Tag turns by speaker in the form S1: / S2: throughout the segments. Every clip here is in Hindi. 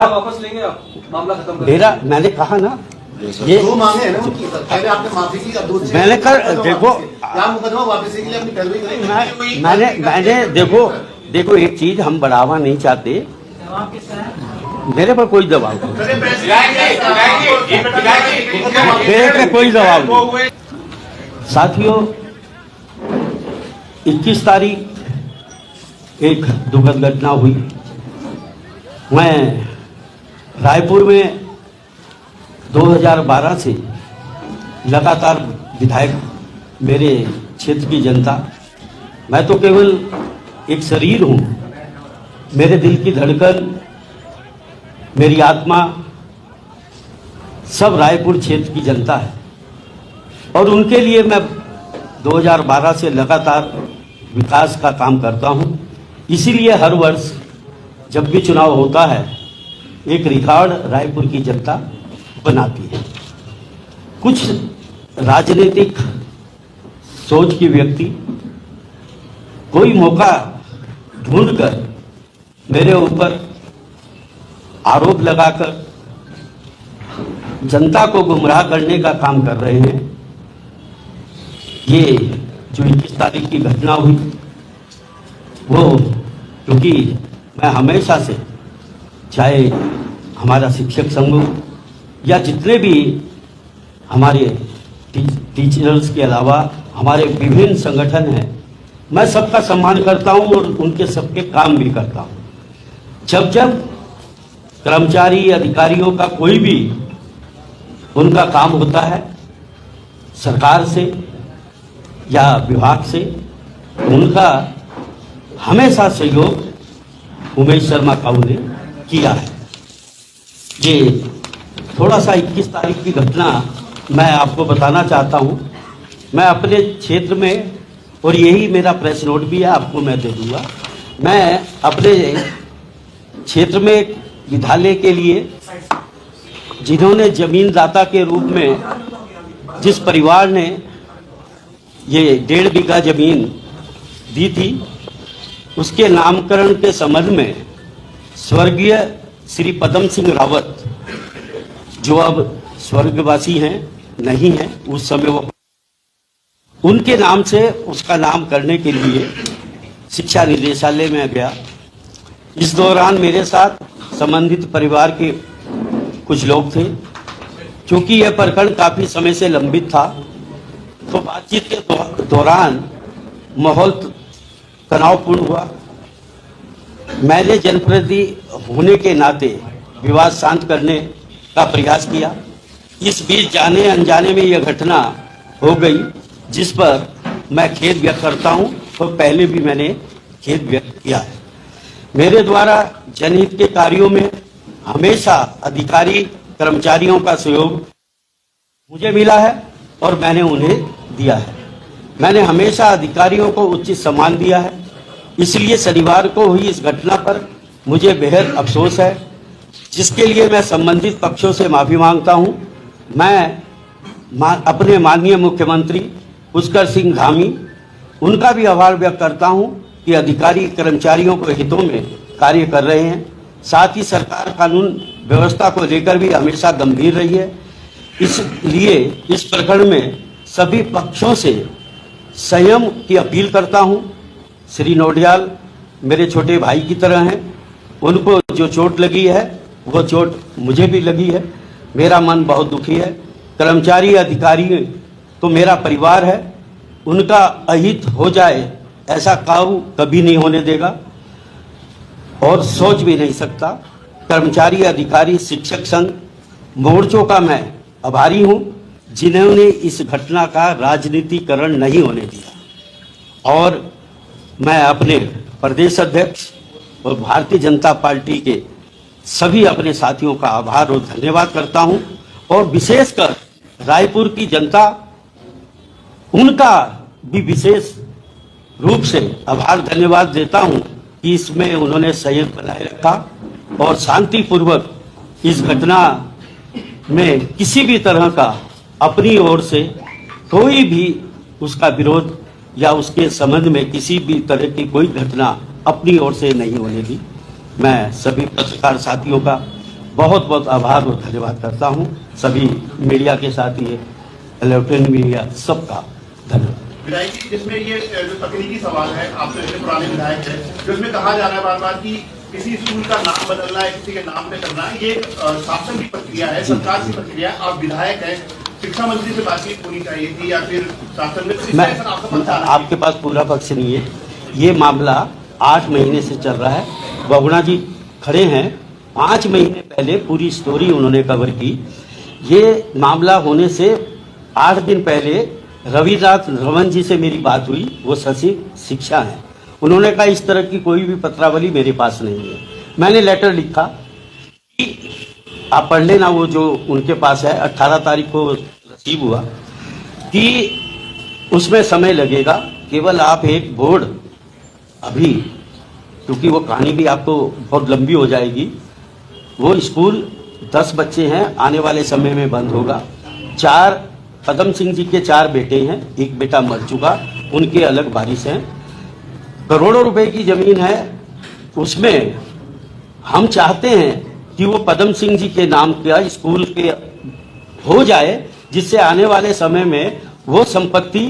S1: वापस लेंगे आप मामला खत्म कर
S2: मेरा मैंने कहा ना ये
S3: दो मांगे हैं ना उनकी, पहले आपने माफी की, अब दूसरी
S2: मैंने कर देखो
S3: क्या मुकदमा वापसी के लिए अपनी पैरवी करेंगे।
S2: मैंने देखो एक चीज हम बढ़ावा नहीं चाहते, मेरे पर कोई दबाव नहीं, मेरे पे कोई दबाव नहीं। साथियों 21 तारीख एक दुखद घटना हुई। मैं रायपुर में 2012 से लगातार विधायक, मेरे क्षेत्र की जनता, मैं तो केवल एक शरीर हूं, मेरे दिल की धड़कन, मेरी आत्मा सब रायपुर क्षेत्र की जनता है और उनके लिए मैं 2012 से लगातार विकास का काम करता हूं। इसीलिए हर वर्ष जब भी चुनाव होता है एक रिकॉर्ड रायपुर की जनता बनाती है। कुछ राजनीतिक सोच की व्यक्ति कोई मौका ढूंढकर मेरे ऊपर आरोप लगाकर जनता को गुमराह करने का काम कर रहे हैं। ये जो 21 तारीख की घटना हुई वो, क्योंकि मैं हमेशा से, चाहे हमारा शिक्षक संघ या जितने भी हमारे टीचर्स के अलावा हमारे विभिन्न संगठन हैं, मैं सबका सम्मान करता हूं और उनके सबके काम भी करता हूं। जब जब कर्मचारी अधिकारियों का कोई भी उनका काम होता है सरकार से या विभाग से, उनका हमेशा सहयोग उमेश शर्मा काऊ ने किया है। ये थोड़ा सा 21 तारीख की घटना मैं आपको बताना चाहता हूं। मैं अपने क्षेत्र में, और यही मेरा प्रेस नोट भी है, आपको मैं दे दूंगा, मैं अपने क्षेत्र में विद्यालय के लिए जिन्होंने जमीन दाता के रूप में, जिस परिवार ने ये 1.5 बीघा जमीन दी थी, उसके नामकरण के संबंध में स्वर्गीय श्री पदम सिंह रावत, जो अब स्वर्गवासी हैं, नहीं हैं, उस समय वो, उनके नाम से उसका नाम करने के लिए शिक्षा निदेशालय में गया। इस दौरान मेरे साथ संबंधित परिवार के कुछ लोग थे। क्योंकि यह प्रकरण काफी समय से लंबित था, तो बातचीत के दौरान माहौल तनावपूर्ण हुआ। मैंने जनप्रतिनिधि होने के नाते विवाद शांत करने का प्रयास किया। इस बीच जाने अनजाने में यह घटना हो गई, जिस पर मैं खेद व्यक्त करता हूं और पहले भी मैंने खेद व्यक्त किया है। मेरे द्वारा जनहित के कार्यों में हमेशा अधिकारी कर्मचारियों का सहयोग मुझे मिला है और मैंने उन्हें दिया है। मैंने हमेशा अधिकारियों को उचित सम्मान दिया है। इसलिए शनिवार को हुई इस घटना पर मुझे बेहद अफसोस है, जिसके लिए मैं संबंधित पक्षों से माफी मांगता हूं। मैं अपने माननीय मुख्यमंत्री पुष्कर सिंह धामी, उनका भी आभार व्यक्त करता हूं कि अधिकारी कर्मचारियों के हितों में कार्य कर रहे हैं। साथ ही सरकार कानून व्यवस्था को लेकर भी हमेशा गंभीर रही है। इसलिए इस प्रकरण में सभी पक्षों से संयम की अपील करता हूं। श्री नोडियाल मेरे छोटे भाई की तरह हैं, उनको जो चोट लगी है वो चोट मुझे भी लगी है। मेरा मन बहुत दुखी है। कर्मचारी अधिकारी तो मेरा परिवार है, उनका अहित हो जाए ऐसा काम कभी नहीं होने देगा और सोच भी नहीं सकता। कर्मचारी अधिकारी शिक्षक संघ मोर्चों का मैं आभारी हूं, जिन्होंने इस घटना का राजनीतिकरण नहीं होने दिया। और मैं अपने प्रदेश अध्यक्ष और भारतीय जनता पार्टी के सभी अपने साथियों का आभार और धन्यवाद करता हूं, और विशेषकर रायपुर की जनता, उनका भी विशेष रूप से आभार धन्यवाद देता हूं कि इसमें उन्होंने संयम बनाए रखा और शांतिपूर्वक इस घटना में किसी भी तरह का अपनी ओर से कोई भी उसका विरोध या उसके संबंध में किसी भी तरह की कोई घटना अपनी ओर से नहीं होने दी। मैं सभी पत्रकार साथियों का बहुत बहुत आभार और धन्यवाद करता हूँ सभी मीडिया के साथ, ये इलेक्ट्रॉनिक मीडिया सबका धन्यवाद।
S3: विधायक जी, जिसमें ये जो तकनीकी सवाल है, आप तो इतने पुराने विधायक हैं, जो इसमें कहा जा रहा है बार बार कि किसी स्कूल का नाम बदलना है, किसी के नाम पे करना है, ये शासन की प्रक्रिया है, सरकार की प्रक्रिया है। आप विधायक हैं, शिक्षा मंत्री से बातचीत होनी चाहिए थी या फिर शासन में।
S2: मैं आपके पास पूरा पक्ष नहीं है, ये मामला 8 महीने से चल रहा है। बहुगुणा जी खड़े हैं, 5 महीने पहले पूरी स्टोरी उन्होंने कवर की। ये मामला होने से 8 दिन पहले रविनाथ रमन जी से मेरी बात हुई, वो सचिव शिक्षा हैं। उन्होंने कहा इस तरह की कोई भी पत्रावली मेरे पास नहीं है। मैंने लेटर लिखा कि आप पढ़ लेना, वो जो उनके पास है, 18 तारीख को रिसीव हुआ कि उसमें समय लगेगा, केवल आप एक बोर्ड अभी, क्योंकि वो कहानी भी आपको बहुत लंबी हो जाएगी, वो स्कूल 10 बच्चे हैं, आने वाले समय में बंद होगा। 4 पदम सिंह जी के 4 बेटे हैं, एक बेटा मर चुका, उनके अलग वारिस हैं। करोड़ों रुपए की जमीन है, उसमें हम चाहते हैं कि वो पदम सिंह जी के नाम का स्कूल के हो जाए, जिससे आने वाले समय में वो संपत्ति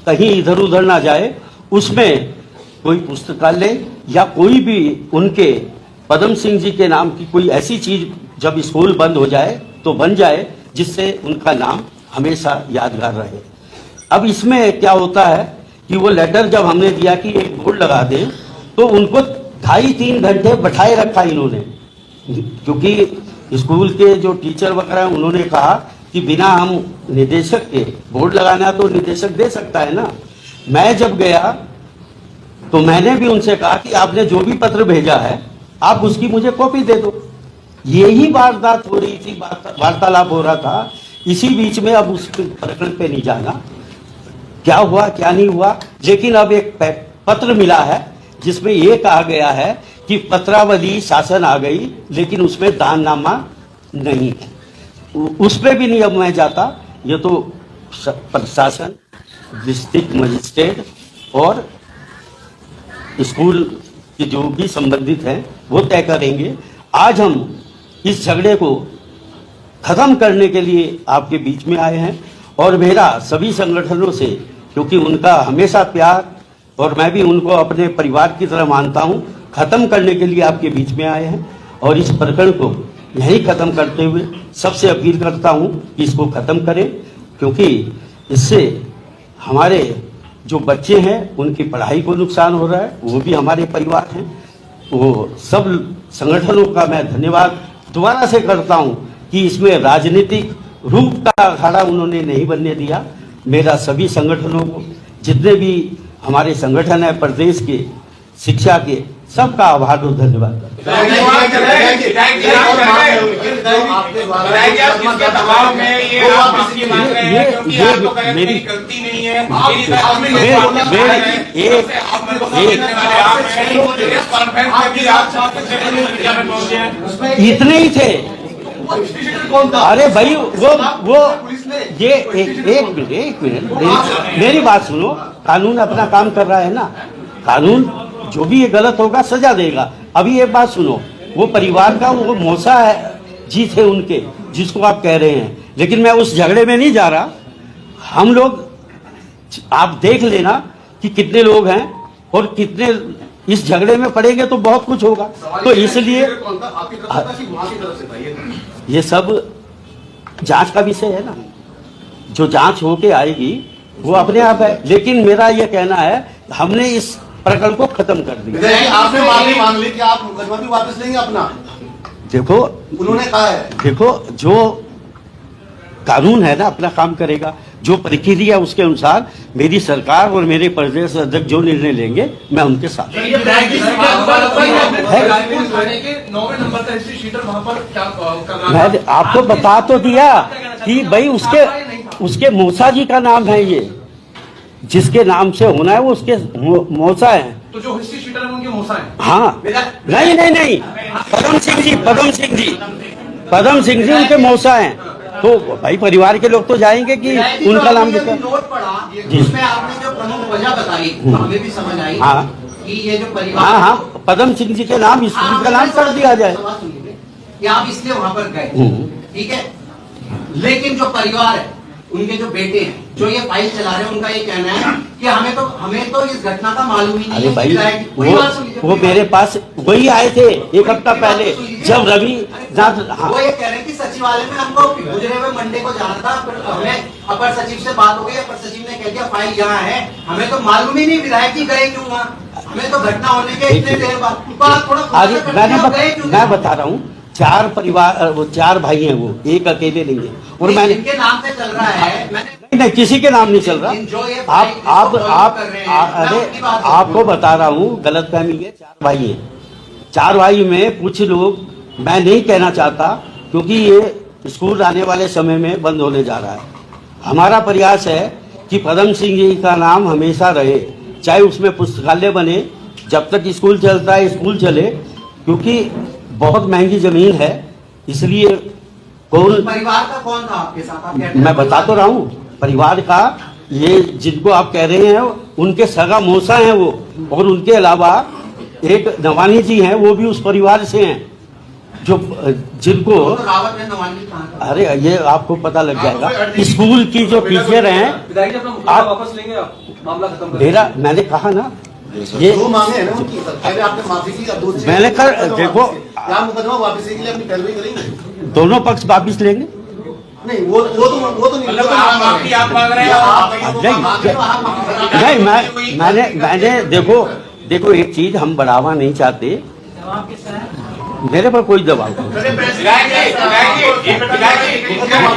S2: कहीं इधर उधर ना जाए। उसमें कोई पुस्तकालय या कोई भी उनके पदम सिंह जी के नाम की कोई ऐसी चीज जब स्कूल बंद हो जाए तो बन जाए, जिससे उनका नाम हमेशा यादगार रहे। अब इसमें क्या होता है कि वो लेटर जब हमने दिया कि एक बोर्ड लगा दे, तो उनको 2.5-3 घंटे बैठाए रखा इन्होंने, क्योंकि स्कूल के जो टीचर वगैरह उन्होंने कहा कि बिना हम निदेशक के बोर्ड लगाना तो निदेशक दे सकता है ना। मैं जब गया तो मैंने भी उनसे कहा कि आपने जो भी पत्र भेजा है आप उसकी मुझे कॉपी दे दो। यही वारदात हो रही थी, वार्तालाप हो रहा था। इसी बीच में अब उस प्रकरण पे नहीं जाना, क्या हुआ क्या नहीं हुआ, लेकिन अब एक पत्र मिला है जिसमें यह कहा गया है कि पत्रावली शासन आ गई, लेकिन उसमें दाननामा नहीं है। उस पर भी नहीं अब मैं जाता, ये तो प्रशासन, डिस्ट्रिक्ट मजिस्ट्रेट और स्कूल के जो भी संबंधित हैं वो तय करेंगे। आज हम इस झगड़े को खत्म करने के लिए आपके बीच में आए हैं, और मेरा सभी संगठनों से, क्योंकि उनका हमेशा प्यार और मैं भी उनको अपने परिवार की तरह मानता हूं, खत्म करने के लिए आपके बीच में आए हैं। और इस प्रकरण को यहीं खत्म करते हुए सबसे अपील करता हूं कि इसको खत्म करें, क्योंकि इससे हमारे जो बच्चे हैं उनकी पढ़ाई को नुकसान हो रहा है, वो भी हमारे परिवार हैं। वो सब संगठनों का मैं धन्यवाद दोबारा से करता हूं कि इसमें राजनीतिक रूप का अखाड़ा उन्होंने नहीं बनने दिया। मेरा सभी संगठनों को, जितने भी हमारे संगठन है प्रदेश के, शिक्षा के, सबका आभार और धन्यवाद। मेरी गलती नहीं है, इतने ही थे। अरे भाई वो ये एक मिनट मेरी बात सुनो। कानून अपना काम कर रहा है ना, कानून जो भी ये गलत होगा सजा देगा। अभी एक बात सुनो, वो परिवार का वो मौसा है जी थे उनके, जिसको आप कह रहे हैं, लेकिन मैं उस झगड़े में नहीं जा रहा। हम लोग, आप देख लेना कि कितने लोग हैं और कितने इस झगड़े में पड़ेंगे तो बहुत कुछ होगा। तो इसलिए ये सब जांच का विषय है ना, जो जांच होके आएगी वो अपने आप है। लेकिन मेरा ये कहना है, हमने इस प्रकरण को खत्म कर दिया।
S3: आपने माफी मांग ली कि आप मुकदमा भी वापस लेंगे अपना।
S2: देखो
S3: उन्होंने कहा है,
S2: देखो जो कानून है ना अपना काम करेगा। जो प्रक्रिया उसके अनुसार मेरी सरकार और मेरे प्रदेश अध्यक्ष जो निर्णय लेंगे मैं उनके साथ। मैं आपको बता तो दिया कि भाई उसके मौसा जी का नाम है, ये जिसके नाम से होना है वो उसके मौसा है।
S1: तो जो हिस्ट्री शीटर है उनके मौसा है?
S2: हाँ, नहीं, पदम सिंह जी उनके मौसा हैं। तो भाई परिवार के लोग तो जाएंगे कि उनका नाम
S4: नोट पड़ा जिसमें आपने जो प्रमुख वजह बताई हमें भी समझ आई।
S2: हाँ
S4: कि ये जो परिवार,
S2: हाँ, पदम सिंह जी के नाम स्कूल का नाम कर दिया जाए।
S4: कि आप इसलिए वहां पर गए, ठीक है। लेकिन जो परिवार है, उनके जो बेटे हैं जो ये फाइल चला रहे हैं, उनका ये कहना है कि हमें तो इस घटना का मालूम ही नहीं
S2: अरे
S4: है।
S2: भाई वो मेरे पास वही आए थे एक हफ्ता पहले, जब रवि हाँ।
S4: वो ये कह रहे हैं कि सचिवालय में हमको गुजरे हुए मंडे को जाना था, फिर हमें अपर सचिव से बात हो गई, अपर सचिव ने कह दिया फाइल यहाँ है, हमें तो मालूम ही नहीं विधायक जी गए क्यों वहाँ, हमें तो घटना होने के इतने देर बाद। तो आप थोड़ा
S2: मैं बता रहा हूँ, 4 परिवार, वो 4 भाई हैं, वो एक अकेले नहीं है। और मैंने
S4: इनके नाम से चल रहा है,
S2: नहीं किसी के नाम नहीं चल रहा। आप अरे आपको बता रहा हूँ, गलतफहमी है। 4 भाई हैं, 4 भाई में कुछ लोग, मैं नहीं कहना चाहता क्योंकि ये स्कूल आने वाले समय में बंद होने जा रहा है। हमारा प्रयास है कि पदम सिंह जी का नाम हमेशा रहे, चाहे उसमें पुस्तकालय बने, जब तक स्कूल चलता है स्कूल चले, क्योंकि बहुत महंगी जमीन है। इसलिए
S4: परिवार का कौन था आपके साथ?
S2: मैं बता तो रहा हूँ, परिवार का ये जिनको आप कह रहे हैं उनके सगा मौसा हैं वो, और उनके अलावा एक नवानी जी हैं, वो भी उस परिवार से हैं, जो जिनको
S4: रावत है नवानी कहाँ का?
S2: अरे ये आपको पता लग जाएगा। स्कूल की जो टीचर हैं,
S1: आप वापस लेंगे, आप मामला खत्म कर
S2: मेरा मैंने कहा ना, ये
S3: दो मांगे हैं ना उनकी, पहले आपने माफी की, अब दूसरी
S2: मैंने कर देखो,
S3: क्या मुकदमा वापसी के लिए अपनी पैरवी करेंगे?
S2: दोनों पक्ष वापिस लेंगे।
S3: नहीं वो तो नहीं,
S1: मतलब आप माफी आप मांग रहे हैं,
S2: नहीं मैंने देखो एक चीज, हम बढ़ावा नहीं चाहते, मेरे पर कोई दबाव नहीं,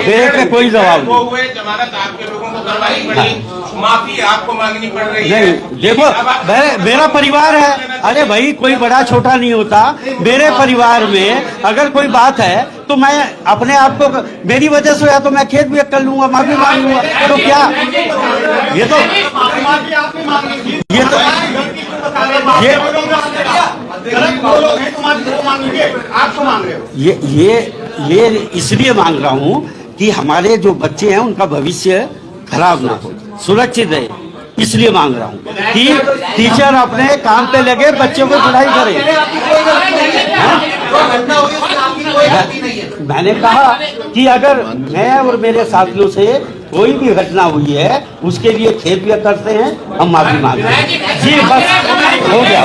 S2: मेरे पे कोई दबाव नहीं।
S1: जमानत आपके लोगों को करवानी पड़ी, माफी आपको मांगनी पड़ रही है।
S2: नहीं देखो, मेरा परिवार है, अरे भाई कोई बड़ा छोटा नहीं होता। मेरे परिवार में अगर कोई बात है तो मैं अपने आप को, मेरी वजह से या तो मैं खेत भी कर लूंगा, माफी मांग लूंगा, तो क्या ये इसलिए मांग रहा हूँ कि हमारे जो बच्चे हैं उनका भविष्य खराब ना हो, सुरक्षित रहे, इसलिए मांग रहा हूँ कि टीचर अपने काम पे लगे, बच्चों को पढ़ाई करे। मैंने कहा कि अगर मैं और मेरे साथियों से कोई भी घटना हुई है, उसके लिए खेद व्यक्त करते हैं, हम माफी मांगते हैं। जी बस हो गया।